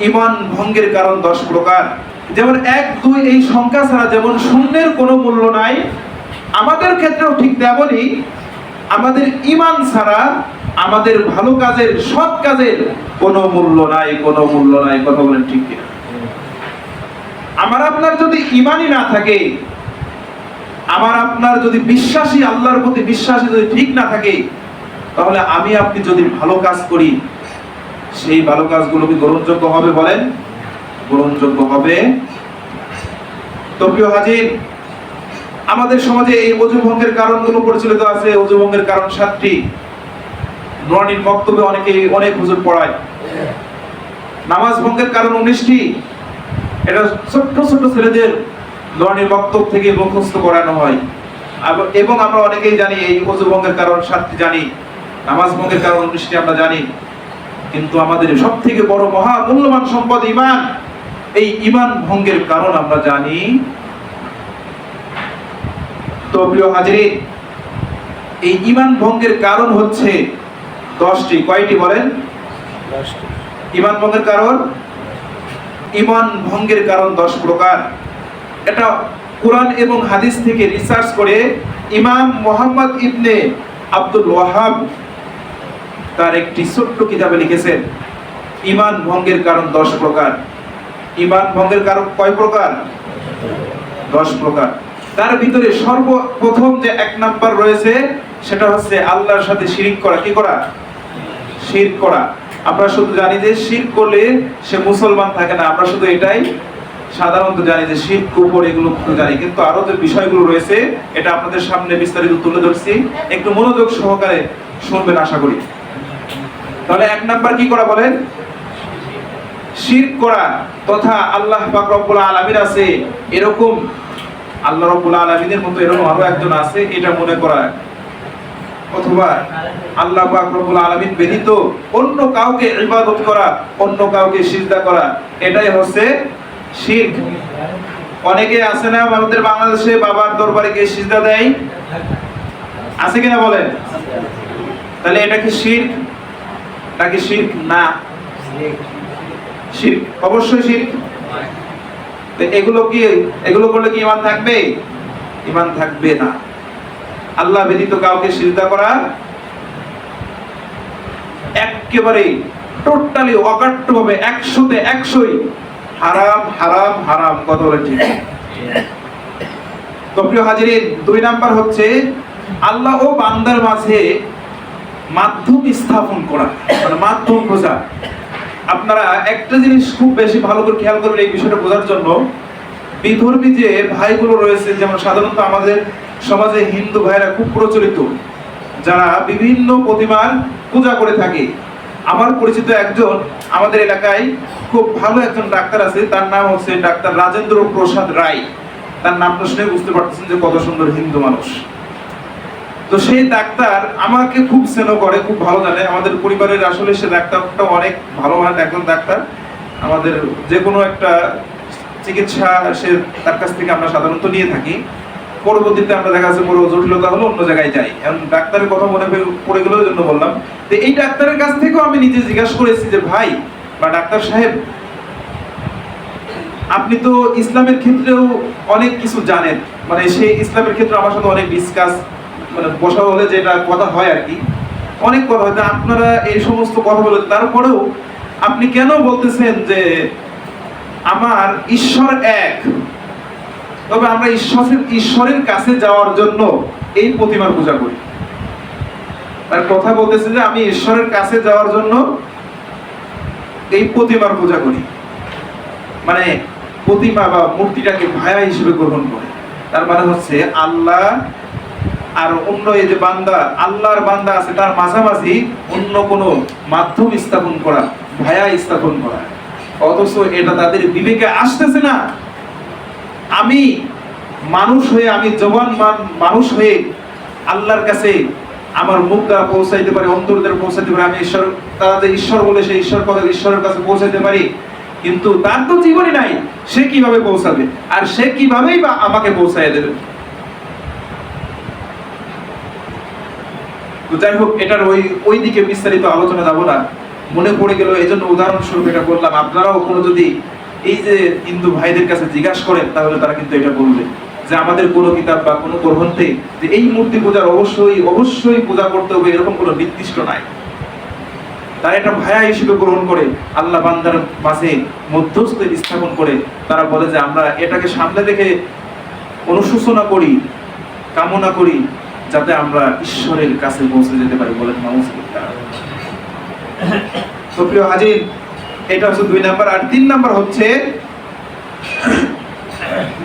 ঈমান ভঙ্গের কারণ 10 প্রকার। যেমন 1, 2 এই সংখ্যা ছাড়া যেমন শূন্যের কোনো মূল্য নাই, আমাদের ক্ষেত্রেও ঠিক তেমনই আমাদের ঈমান ছাড়া আমাদের ভালো কাজের, সৎ কাজের কোনো মূল্য নাই, কোনো মূল্য নাই। কথা বলেন ঠিক কিনা? আমার আপনার যদি ঈমানই না থাকে, আমার আপনার যদি বিশ্বাসী, আল্লাহর প্রতি বিশ্বাসী যদি ঠিক না থাকে, তাহলে আমি আপনি যদি ভালো কাজ করি, সেই ভালো কাজগুলো কি গ্রহণযোগ্য হবে? বলেন, গ্রহণযোগ্য হবে? তো প্রিয় হাজির, আমাদের সমাজে এই ওযু ভঙ্গের কারণগুলো প্রচলিত আছে। ওযু ভঙ্গের কারণ 7টি। নুরানির বক্তব্যে অনেক হুজুর পড়ায়। নামাজ ভঙ্গের কারণ 19টি। এটা ছোট ছোট ছেলেদের নুরানির বক্তব্য থেকে মুখস্থ করানো হয়। এবং আমরা অনেকেই জানি এই ওযু ভঙ্গের কারণ 7টি জানি, নামাজ ভঙ্গের কারণ 19টি আমরা জানি। কিন্তু আমাদের সবথেকে বড় মহা মূল্যবান সম্পদ ঈমান। এই ঈমান ভঙ্গের কারণ আমরা জানি। তো প্রিয় হাজিরিন, এই ঈমান ভঙ্গের কারণ হচ্ছে 10টি। কয়টি বলেন? 10টি। ঈমান ভঙ্গের কারণ, ঈমান ভঙ্গের কারণ 10 প্রকার। এটা কুরআন এবং হাদিস থেকে রিসার্চ করে ইমাম মুহাম্মদ ইবনে আব্দুল ওয়াহাব তার একটি ছোট্ট কিতাবে লিখেছেন, ঈমান ভঙ্গের কারণ 10 প্রকার। ঈমান ভঙ্গের কারণ কয় প্রকার? 10 প্রকার। তার ভিতরে সর্বপ্রথম যে 1 নাম্বার রয়েছে, সেটা হচ্ছে আল্লাহর সাথে শিরক করা। কি করা? শিরক করা। আমরা শুধু জানি যে শিরক করলে সে মুসলমান থাকে না, আমরা শুধু এটাই সাধারণত জানি যে শিরক, কুফর এগুলো জানি, কিন্তু আরো যে বিষয়গুলো রয়েছে এটা আপনাদের সামনে বিস্তারিত তুলে ধরছি, একটু মনোযোগ সহকারে শুনবেন আশা করি। তাহলে 1 নাম্বার কি করা বলেন? শিরক করা। তথা আল্লাহ পাক রব্বুল আলামিন আছে এরকম, আল্লাহ রব্বুল আলামিনের মতো এরকম আরো একজন আছে এটা মনে করা, অথবা আল্লাহ পাক রব্বুল আলামিন ব্যতীত অন্য কাউকে ইবাদত করা, অন্য কাউকে সিজদা করা, এটাই হচ্ছে শিরক। অনেকে আছে না আমাদের বাংলাদেশে বাবার দরবারে গিয়ে সিজদা দেয়, আছে কিনা বলেন? তাহলে এটা কি শিরক নাকি শিরক না? শিরক, অবশ্যই শিরক। তো এগুলো করলে কি ঈমান থাকবে? ঈমান থাকবে না। আল্লাহ ব্যতীত কাউকে সিজদা করা একেবারে টোটালি অকাট্যভাবে 100তে 100ই হারাম, হারাম, হারাম। কথা বলেন ঠিক? তো প্রিয় হাজিরিন, 2 নাম্বার হচ্ছে আল্লাহ ও বান্দার মাঝে মাধ্যম স্থাপন করা, মানে মাধ্যম খোঁজা। আপনারা একটা জিনিস খুব বেশি ভালো করে খেয়াল করবেন এই বিষয়টা বোঝার জন্য। বিধর্মী যে ভাইগুলো রয়েছে, যেমন সাধারণত আমাদের সমাজে হিন্দু ভাইরা খুব প্রচলিত, যারা বিভিন্ন প্রতিমার পূজা করে থাকে। আমার পরিচিত একজন আমাদের এলাকায় খুব ভালো একজন ডাক্তার আছে, তার নাম হচ্ছে ডাক্তার রাজেন্দ্র প্রসাদ রায়। তার নামটা শুনে বুঝতে পারতেছেন যে কত সুন্দর হিন্দু মানুষ। তো সেই ডাক্তার আমাকে খুব স্নেহ করে, খুব ভালো জানে। আমাদের পরিবারের আসলে সে ডাক্তারটা অনেক ভালো মানের একজন ডাক্তার। আমাদের যে কোনো একটা চিকিৎসা সে তার কাছ থেকে আমরা সাধারণত নিয়ে থাকি। পরবর্তীতে আমরা দেখা যাচ্ছে বড় জটিলতা হলো অন্য জায়গায় যাই। এখন ডাক্তারের কথা মনে পড়ে গেল, ওই জন্য বললাম। তো এই ডাক্তারের কাছ থেকেও আমি নিজে জিজ্ঞাসা করেছি যে ভাই বা ডাক্তার সাহেব, আপনি তো ইসলামের ক্ষেত্রেও অনেক কিছু জানেন, মানে সেই ইসলামের ক্ষেত্রে আমার সাথে অনেক ডিসকাস, মানে বসা হলে যেটা কথা হয় আর কি, অনেক কথা হয়। আপনারা এই সমস্ত কথা বলে, তারপরেও আপনি কেন বলতেছেন যে আমার ঈশ্বর এক, তবে আমরা ঈশ্বরের কাছে যাওয়ার জন্য এই প্রতিমার পূজা করি? তার কথা বলতেছে যে আমি ঈশ্বরের কাছে যাওয়ার জন্য এই প্রতিমার পূজা করি, মানে প্রতিমা বা মূর্তিটাকে ভায়া হিসেবে গ্রহণ করে। তার মানে হচ্ছে আল্লাহ আর অন্য এই যে বান্দা, আল্লাহর বান্দা আছে, তার মাঝামাঝি অন্য কোনো মাধ্যম স্থাপন করা, ভায়া স্থাপন করা। অথচ এটা তাদের বিবেকে আসতেছে না। আমি মানুষ হয়ে, আমি জবান মানুষ হয়ে আল্লাহর কাছে আমার মুখ দ্বারা পৌঁছাইতে পারি, অন্তর দ্বারা পৌঁছাইতে পারি, আমি ঈশ্বর, তারা যে ঈশ্বর বলে সেই ঈশ্বরের কাছে পৌঁছাইতে পারি, কিন্তু তার তো জীবনই নাই, সে কিভাবে পৌঁছাবে? আর সে কিভাবেই বা আমাকে পৌঁছায় দেবে? তো যাই হোক, এটার ওই দিকে বিস্তারিত আলোচনা যাব না। মনে পড়ে গেল, এই জন্য উদাহরণস্বরূপ এটা বললাম। আপনারাও কোনো যদি এই যে হিন্দু ভাইদের কাছে জিজ্ঞাসা করেন, তাহলে তারা কিন্তু এটা বলবে যে আমাদের কোনো কিতাব বা কোনো গ্রন্থে যে এই মূর্তি পূজার অবশ্যই পূজা করতে হবে এরকম কোনো নির্দিষ্ট নাই। তারা এটা ভায়া হিসেবে গ্রহণ করে, আল্লাহ বান্দার মাঝে মধ্যস্থ স্থাপন করে তারা বলে যে আমরা এটাকে সামনে রেখে অনুশোচনা করি, কামনা করি, যাতে আমরা ঈশ্বরের কাছে পৌঁছে যেতে পারি। বলেন নাউজুবিল্লাহ। তো প্রিয় হাজির, এটা হচ্ছে 2 নাম্বার। আর 3 নাম্বার হচ্ছে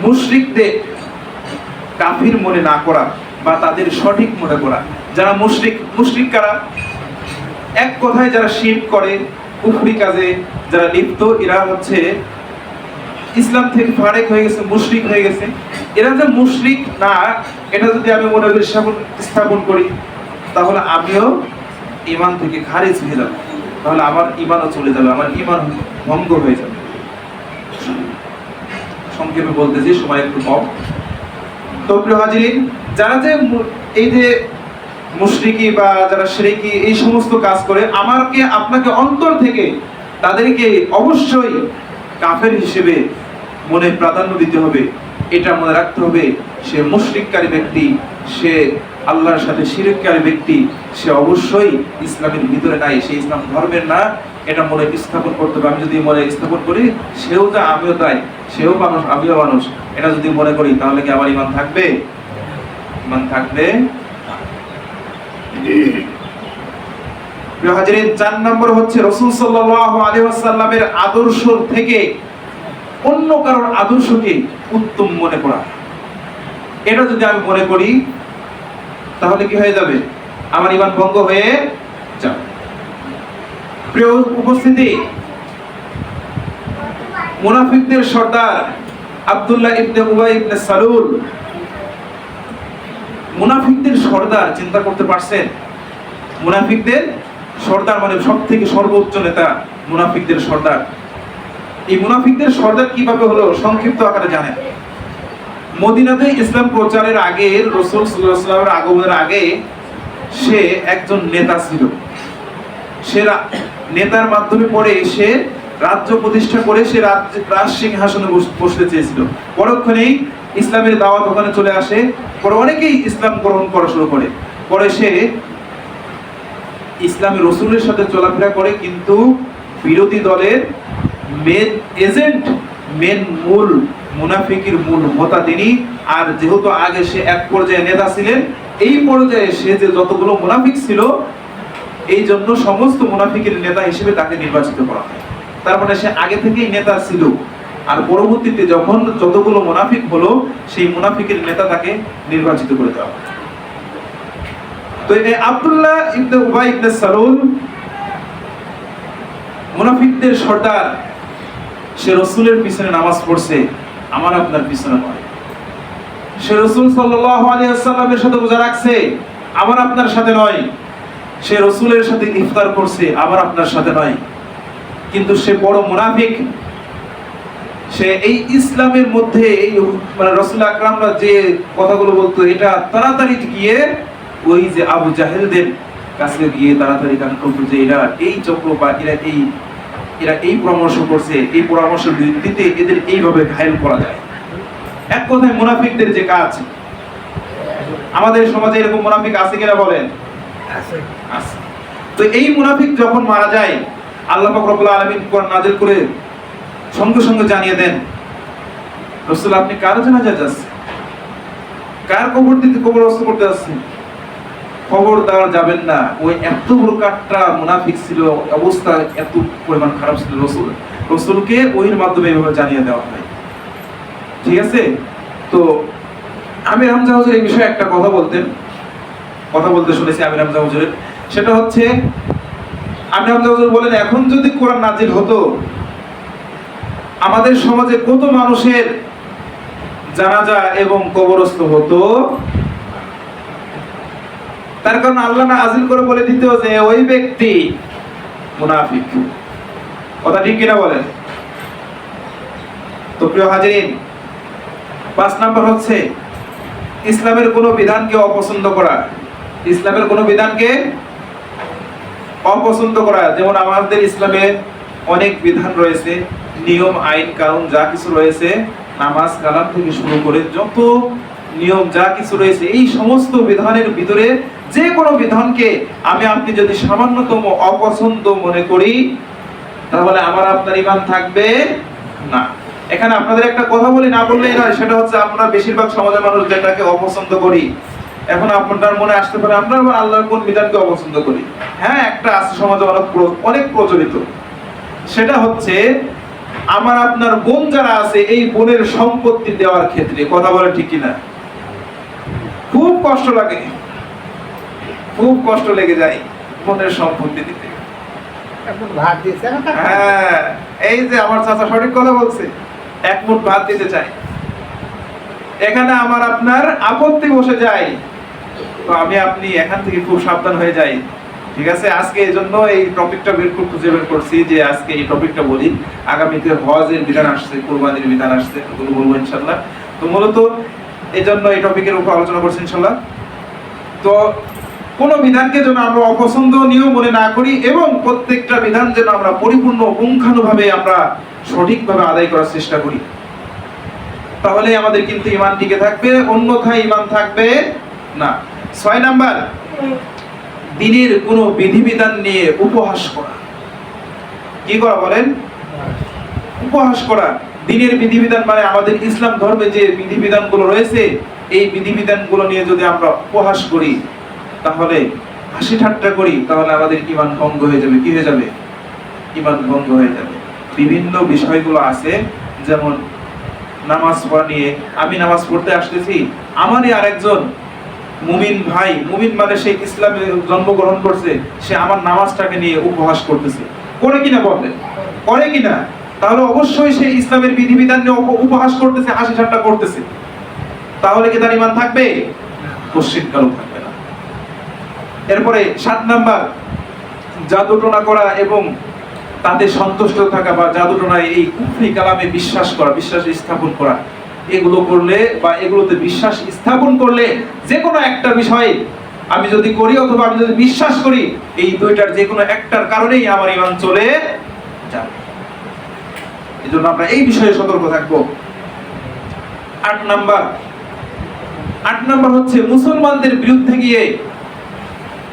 মুশরিকদের কাফির মনে না করা বা তাদের সঠিক মনে করা। যারা মুশরিক কারা? এক কথায় যারা শিরক করে, কুফরি কাজে যারা লিপ্ত, এরা হচ্ছে ইসলাম থেকে ফারেক হয়ে গেছে, মুশরিক হয়ে গেছে। এরা যে মুশরিক না, এটা যদি আমি মনে করি স্থাপন করি, তাহলে আমিও ঈমান থেকে খারিজ হয়ে যাব, তাহলে আমার ঈমানও চলে যাবে, আমার ঈমান ভঙ্গ হয়ে যাবে। সংক্ষেপে বলতেছি, সময় একটু কম। তো প্রিয় হাজিরিন, যারা যে এই যে মুশরিকি বা যারা শিরকি এই সমস্ত কাজ করে, আমাকে আপনাকে অন্তর থেকে তাদেরকে অবশ্যই কাফের হিসেবে মনে প্রাধান্য দিতে হবে। এটা মনে রাখতে হবে, সে মুশরিককারী ব্যক্তি, সে আল্লাহর সাথে শিরককারী ব্যক্তি, সে অবশ্যই ইসলামের ভিতরে নাই, সে ইসলাম ধর্মের না। এটা মনে স্থাপন করতে হবে। আমি যদি মনে স্থাপন করি, সেও যা আমিও তাই, সেও মানুষ আমিও মানুষ, এটা যদি মনে করি, তাহলে কি আমার ঈমান থাকবে? ঈমান থাকবে। প্রিয় হাজিরিন, 4 নম্বর হচ্ছে রাসূল সাল্লাল্লাহু আলাইহি ওয়াসাল্লামের আদর্শ থেকে অন্য কারোর আদর্শকে উত্তম মনে করা। এটা যদি আমি মনে করি, তাহলে কি হয়ে যাবে? আমার ঈমান ভঙ্গ হয়ে যাবে। প্রিয় উপস্থিতি, মুনাফিকদের সর্দার আব্দুল্লাহ ইবনে উবাই ইবনে সালুল, মুনাফিকদের সর্দার, চিন্তা করতে পারছেন? মুনাফিকদের সর্দার মানে সবথেকে সর্বোচ্চ নেতা, মুনাফিকদের সর্দার। এই মুনাফিকদের সর্দার কিভাবে হলো সংক্ষিপ্ত আকারে জানেন। মদিনাতে ইসলাম প্রচারের আগে, রাসূল সাল্লাল্লাহু আলাইহি ওয়াসাল্লামের আগমনের আগে, সে একজন নেতা ছিল। সে নেতার মাধ্যমে পরে সে রাজ্য প্রতিষ্ঠা করে সে রাজ সিংহাসনে বসতে চেয়েছিল। পরক্ষণেই ইসলামের দাওয়াত ওখানে চলে আসে, পরে অনেকেই ইসলাম গ্রহণ করা শুরু করে। পরে সে ইসলামের রাসূলের সাথে চলাফেরা করে, কিন্তু বিরোধী দলের মেন এজেন্ট, মূল মুনাফিকের মূল হোতা তিনি। আর যেহেতু আগে সে এক পর্যায়ে নেতা ছিলেন, এই পর্যায়ে সে যে যতগুলো মুনাফিক ছিল, এই জন্য সমস্ত মুনাফিকের নেতা হিসেবে তাকে নির্বাচিত করা হয়। তার মানে সে আগে থেকেই নেতা ছিল, আর পরবর্তীতে যখন যতগুলো মুনাফিক হলো, সেই মুনাফিকের নেতা তাকে নির্বাচিত করে দেওয়া হয়। তো এই আব্দুল্লাহ ইবনে উবাই ইবনে সালুল মুনাফিকদের সর্দার। সে রাসূলের পিছনে নামাজ পড়ছে, আমার আপনার পিছনে নয়। সে রাসূল সাল্লাল্লাহু আলাইহি ওয়াসাল্লামের সাথে রোজা রাখছে, আমার আপনার সাথে নয়। সে রাসূলের সাথে ইফতার করছে, আমার আপনার সাথে নয়। কিন্তু সে বড় মুনাফিক। সে এই ইসলামের মধ্যে এই মানে রাসূল আকরামরা যে কথাগুলো বলতো, এটা তাড়াতাড়ি গিয়ে ওই যে আবু জাহেলদের কাছে গিয়ে তাড়াতাড়ি গান করতো যে এরা এই চক্র বা এরা এই পরামর্শ করছে, এই পরামর্শের ভিত্তিতে এদের এইভাবে ঘায়েল করা যায়। এক কথায় মুনাফিকদের যে কাজ, আমাদের সমাজে এরকম মুনাফিক আছে কিনা বলেন? আছে। তো এই মুনাফিক যখন মারা যায়, আল্লাহ পাক রব্বুল আলামিন কোরআন নাযিল করে সঙ্গে সঙ্গে জানিয়ে দেন, রাসূল আপনি কার জানাজা যাচ্ছেন, কার কবরস্থ করতে যাচ্ছেন? খবর দেওয়া যাবেন না। ওই এত বড় কাটটা মুনাফিক ছিল, অবস্থা এত পরিমাণ খারাপ ছিল, রাসূলকে ওহির মাধ্যমে এইভাবে জানিয়ে দেওয়া হয়। ঠিক আছে? তো আমির হামজা হুজুর এই বিষয়ে একটা কথা বলতে শুনেছি আমির হামজা হুজুরের। সেটা হচ্ছে, আমির হামজা হুজুর বলেন, এখন যদি কোরআন নাজিল হতো, আমাদের সমাজে কত মানুষের জানাজা এবং কবরস্থ হতো। তার কারণ আল্লাহ নাযিল করে বলে দিত যে ওই ব্যক্তি মুনাফিক। কথা ঠিক কিনা বলেন? তো প্রিয় হাজিরিন, 5 নাম্বার হচ্ছে ইসলামের কোন বিধানকে অপছন্দ করা। ইসলামের কোন বিধানকে অপছন্দ করা, যেমন আমাদের ইসলামে অনেক বিধান রয়েছে, নিয়ম আইন কানুন যা কিছু রয়েছে, নামাজ কালাম থেকে শুরু করে যত নিয়ম যা কিছু রয়েছে, এই সমস্ত বিধানের ভিতরে যে কোনো বিধানকে আমি আপনি যদি সামান্যতম অপছন্দ মনে করি, তাহলে আমার আপনার ঈমান থাকবে না। এখানে আপনাদের একটা কথা বলি, না বললেই নয়, সেটা হচ্ছে আমরা বেশিরভাগ সমাজের মানুষ যেটাকে অপছন্দ করি। এখন আপনার মনে আসতে পারে আমরা আল্লাহর কোন বিধানকে অপছন্দ করি। হ্যাঁ, একটা আছে সমাজে অনেক প্রচলিত, সেটা হচ্ছে আমার আপনার বোন যারা আছে এই বোনের সম্পত্তি দেওয়ার ক্ষেত্রে, কথা বলে ঠিক কিনা? খুব কষ্ট লাগে, খুব কষ্ট লেগে যায় বোনের সম্পত্তি দিতে। হ্যাঁ, এই যে আমার চাচা সঠিক কথা বলছে, এক মুঠ ভাত দিতে চাই, এখানে আমার আপনার আপত্তি বসে যায়, তো আমি আপনি এখান থেকে খুব সাবধান হয়ে যাই। ঠিক আছে, আজকে এই জন্য এই টপিকটা খুঁজে বের করছি যে আজকে এই টপিকটা বলি। আগামীতে হজের বিধান আসছে, কুরবানির বিধান আসছে, ওগুলো বলবো ইনশাল্লাহ। তো মূলত এই জন্য এই টপিকের উপর আলোচনা করছি ইনশাল্লাহ। তো কোন বিধানকে যেন আমরা অপছন্দনীয় মনে না করি, এবং প্রত্যেকটা বিধান যেন আমরা পরিপূর্ণ পুঙ্খানুভাবে আমরা সঠিকভাবে আদায় করার চেষ্টা করি, তাহলে আমাদের কিন্তু ঈমান টিকে থাকবে, অন্যথায় ঈমান থাকবে না। 6 নাম্বার, দ্বীনের কোন বিধিবিধান নিয়ে উপহাস করা। কি করা বলেন? উপহাস করা। দ্বীনের বিধিবিধান মানে আমাদের ইসলাম ধর্মে যে বিধিবিধানগুলো রয়েছে, এই বিধিবিধানগুলো নিয়ে যদি আমরা উপহাস করি, তাহলে হাসি ঠাট্টা করি, তাহলে আমাদের ঈমান ভঙ্গ হয়ে যাবে। কি হয়ে যাবে? ঈমান ভঙ্গ হয়ে যাবে। বিভিন্ন বিষয়গুলো আছে, যেমন নামাজ পড়া নিয়ে, আমি নামাজ পড়তে আসতেছি, আমারই আরেকজন মুমিন ভাই, মুমিন মানে সে ইসলামে জন্মগ্রহণ করছে, সে আমার নামাজটাকে নিয়ে উপহাস করতেছে, করে কিনা বলেন? করে কিনা? তাহলে অবশ্যই সে ইসলামের বিধিবিধান নিয়ে উপহাস করতেছে, হাসি ঠাট্টা করতেছে, তাহলে কি তার ঈমান থাকবে? কোশ্চিনকালও থাকবে না। এরপরে 7 নাম্বার, জাদুটোনা করা এবং তাতে সন্তুষ্ট থাকা, বা জাদুটোনায় এই কুফরি কালামে বিশ্বাস করা, বিশ্বাস স্থাপন করা, এগুলো করলে বা এগুলোতে বিশ্বাস স্থাপন করলে, যে কোনো একটা বিষয়ে আমি যদি করি অথবা আমি যদি বিশ্বাস করি, এই দুইটার যে কোনো একটার কারণেই আমার ঈমান চলে যাবে। এজন্য আমরা এই বিষয়ে সতর্ক থাকবো। 8 নাম্বার হচ্ছে মুসলমানদের বিরুদ্ধে গিয়ে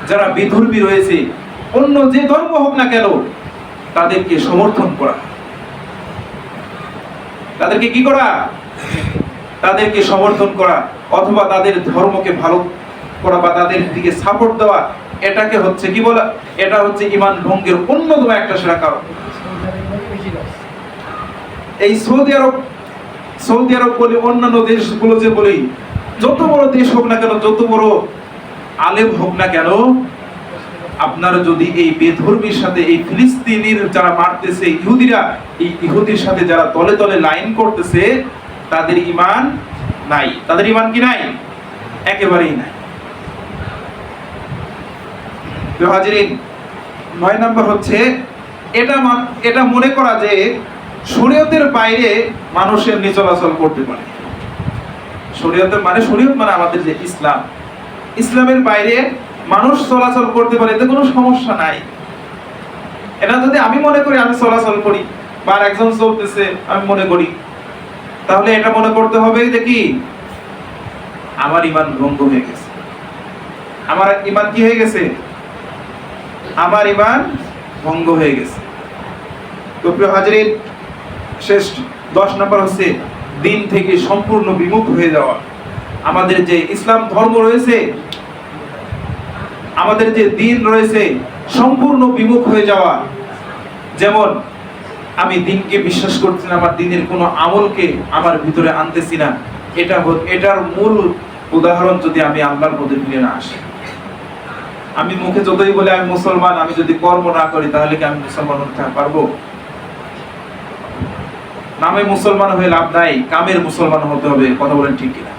যারা বিধর্মী রয়েছে, অন্য যে ধর্ম হোক না কেন, তাদেরকে সমর্থন করা। তাদেরকে কি করা? তাদেরকে সমর্থন করা, অথবা তাদের ধর্মকে ভালো করা বা তাদের দিকে সাপোর্ট দেওয়া, এটাকে হচ্ছে কি বলা? এটা হচ্ছে ঈমান ভঙ্গের অন্যতম একটা সেরা কারণ। এই সৌদি আরব বলি, অন্যান্য দেশগুলো যে বলি, যত বড় দেশ হোক না কেন, যত বড় আলেম হোক না কেন, আপনারা যদি এই বেধর্মীর সাথে, এই ফিলিস্তিনির যারা মারতেছে ইহুদিরা, এই ইহুদির সাথে যারা তলে তলে লাইন করতেছে, তাদের ঈমান নাই। তাদের ঈমান কি নাই? একেবারেই নাই। তো হাজিরিন, 9 নাম্বার হচ্ছে এটা মনে করা যে শরীয়তের বাইরে মানুষের চলাচল করতে পারে। শরীয়ত মানে আমাদের যে ইসলামের বাইরে মানুষ চলাচল করতে পারে, এতে কোনো সমস্যা নাই। এটা যদি আমি মনে করি আমি চলাচল করি, বা একজন চলতেছে আমি মনে করি, তাহলে এটা মনে করতে হবে যে কি আমার ঈমান ভঙ্গ হয়ে গেছে। আমার ঈমান কি হয়ে গেছে? আমার ঈমান ভঙ্গ হয়ে গেছে। তো প্রিয় হাজিরিন, শেষ 10 নাম্বার হচ্ছে দ্বীন থেকে সম্পূর্ণ বিমুখ হয়ে যাওয়া। আমাদের যে ইসলাম ধর্ম রয়েছে, আমাদের যে দ্বীন রয়েছে, সম্পূর্ণ বিমুখ হয়ে যাওয়া। যেমন আমি দ্বীনকে বিশ্বাস করছি না, আমার দ্বীনের কোনো আমলকে আমার ভিতরে আনতেছি না, এটার মূল উদাহরণ যদি আমি আল্লাহর পথে ফিরে না আসি। আমি মুখে যতই বলে আমি মুসলমান, আমি যদি কর্ম না করি, তাহলে কি আমি মুসলমান হতে পারবো? নামে মুসলমান হয়ে লাভ নাই, কামের মুসলমান হতে হবে। কথা বলেন ঠিক কিনা?